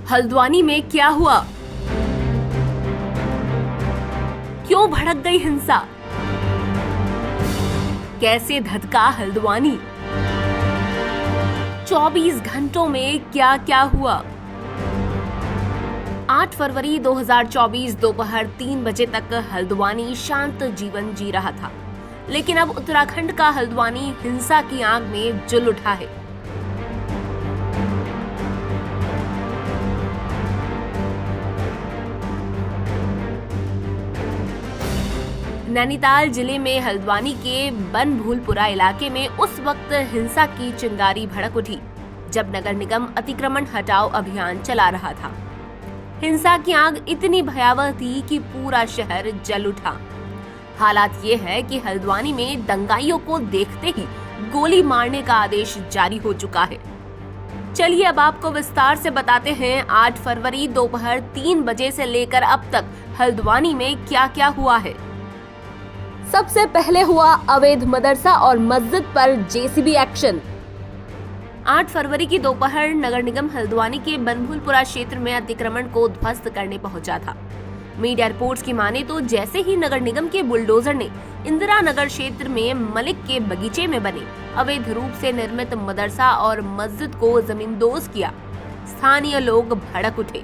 हल्द्वानी में क्या हुआ? क्यों भड़क गई हिंसा? कैसे धधका हल्द्वानी? 24 घंटों में क्या क्या हुआ? 8 फरवरी 2024 दोपहर 3 बजे तक हल्द्वानी शांत जीवन जी रहा था, लेकिन अब उत्तराखंड का हल्द्वानी हिंसा की आग में जल उठा है। नैनीताल जिले में हल्द्वानी के बनभूलपुरा इलाके में उस वक्त हिंसा की चिंगारी भड़क उठी जब नगर निगम अतिक्रमण हटाओ अभियान चला रहा था। हिंसा की आग इतनी भयावह थी कि पूरा शहर जल उठा। हालात ये है कि हल्द्वानी में दंगाइयों को देखते ही गोली मारने का आदेश जारी हो चुका है। चलिए अब आपको विस्तार से बताते हैं 8 फरवरी दोपहर 3 बजे से लेकर अब तक हल्द्वानी में क्या क्या हुआ है। सबसे पहले हुआ अवैध मदरसा और मस्जिद पर जेसीबी एक्शन। 8 फरवरी की दोपहर नगर निगम हल्द्वानी के बनभूलपुरा क्षेत्र में अतिक्रमण को ध्वस्त करने पहुंचा था। मीडिया रिपोर्ट्स की माने तो जैसे ही नगर निगम के बुलडोजर ने इंदिरा नगर क्षेत्र में मलिक के बगीचे में बने अवैध रूप से निर्मित मदरसा और मस्जिद को जमींदोज किया, स्थानीय लोग भड़क उठे।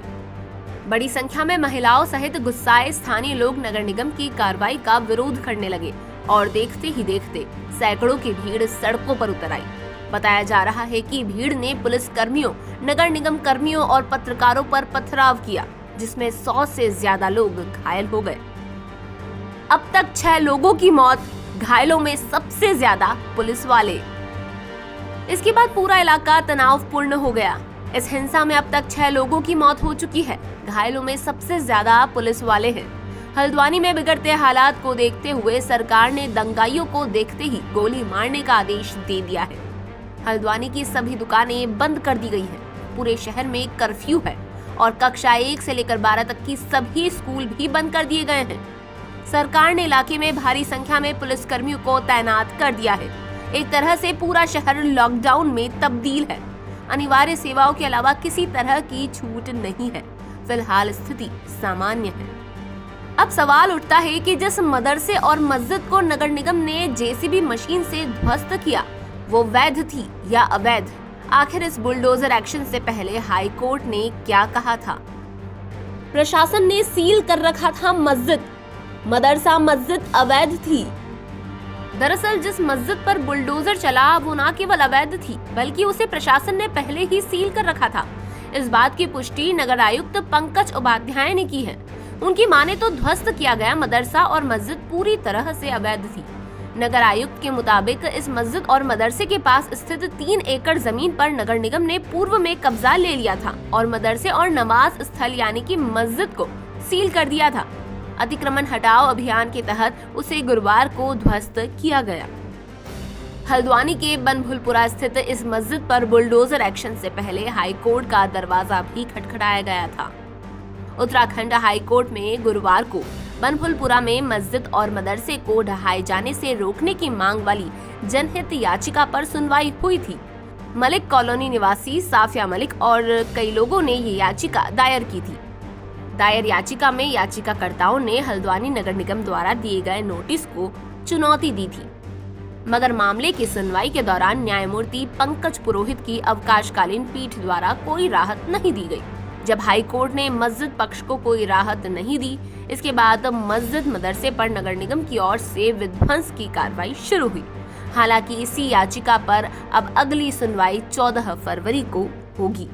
बड़ी संख्या में महिलाओं सहित गुस्साए स्थानीय लोग नगर निगम की कार्रवाई का विरोध करने लगे और देखते ही देखते सैकड़ों की भीड़ सड़कों पर उतर आई। बताया जा रहा है कि भीड़ ने पुलिस कर्मियों, नगर निगम कर्मियों और पत्रकारों पर पथराव किया, जिसमें 100 से ज्यादा लोग घायल हो गए। अब तक 6 लोगों की मौत, घायलों में सबसे ज्यादा पुलिस वाले। इसके बाद पूरा इलाका तनावपूर्ण हो गया। इस हिंसा में अब तक 6 लोगों की मौत हो चुकी है, घायलों में सबसे ज्यादा पुलिस वाले हैं। हल्द्वानी में बिगड़ते हालात को देखते हुए सरकार ने दंगाइयों को देखते ही गोली मारने का आदेश दे दिया है। हल्द्वानी की सभी दुकानें बंद कर दी गई हैं। पूरे शहर में कर्फ्यू है और कक्षा 1 से लेकर 12 तक की सभी स्कूल भी बंद कर दिए गए हैं। सरकार ने इलाके में भारी संख्या में पुलिस कर्मियों को तैनात कर दिया है। एक तरह से पूरा शहर लॉकडाउन में तब्दील है। अनिवार्य सेवाओं के अलावा किसी तरह की छूट नहीं है। फिलहाल स्थिति सामान्य है। अब सवाल उठता है कि जिस मदरसे और मस्जिद को नगर निगम ने जेसीबी मशीन से ध्वस्त किया, वो वैध थी या अवैध? आखिर इस बुलडोजर एक्शन से पहले हाई कोर्ट ने क्या कहा था? प्रशासन ने सील कर रखा था मस्जिद, मदरसा मस्जिद अवैध थी। दरअसल जिस मस्जिद पर बुलडोजर चला वो न केवल अवैध थी, बल्कि उसे प्रशासन ने पहले ही सील कर रखा था। इस बात की पुष्टि नगर आयुक्त पंकज उपाध्याय ने की है। उनकी माने तो ध्वस्त किया गया मदरसा और मस्जिद पूरी तरह से अवैध थी। नगर आयुक्त के मुताबिक इस मस्जिद और मदरसे के पास स्थित 3 एकड़ जमीन पर नगर निगम ने पूर्व में कब्जा ले लिया था और मदरसे और नमाज स्थल यानी कि मस्जिद को सील कर दिया था। अतिक्रमण हटाओ अभियान के तहत उसे गुरुवार को ध्वस्त किया गया। हल्द्वानी के बनभूलपुरा स्थित इस मस्जिद पर बुलडोजर एक्शन से पहले हाई कोर्ट का दरवाजा भी खटखटाया गया था। उत्तराखंड हाई कोर्ट में गुरुवार को बनभूलपुरा में मस्जिद और मदरसे को ढहाए जाने से रोकने की मांग वाली जनहित याचिका पर सुनवाई हुई थी। मलिक कॉलोनी निवासी साफिया मलिक और कई लोगों ने ये याचिका दायर की थी। दायर याचिका में याचिकाकर्ताओं ने हल्द्वानी नगर निगम द्वारा दिए गए नोटिस को चुनौती दी थी, मगर मामले की सुनवाई के दौरान न्यायमूर्ति पंकज पुरोहित की अवकाशकालीन पीठ द्वारा कोई राहत नहीं दी गई। जब हाई कोर्ट ने मस्जिद पक्ष को कोई राहत नहीं दी, इसके बाद मस्जिद मदरसे पर नगर निगम की ओर से विध्वंस की कार्रवाई शुरू हुई। हालांकि इसी याचिका पर अब अगली सुनवाई 14 फरवरी को होगी।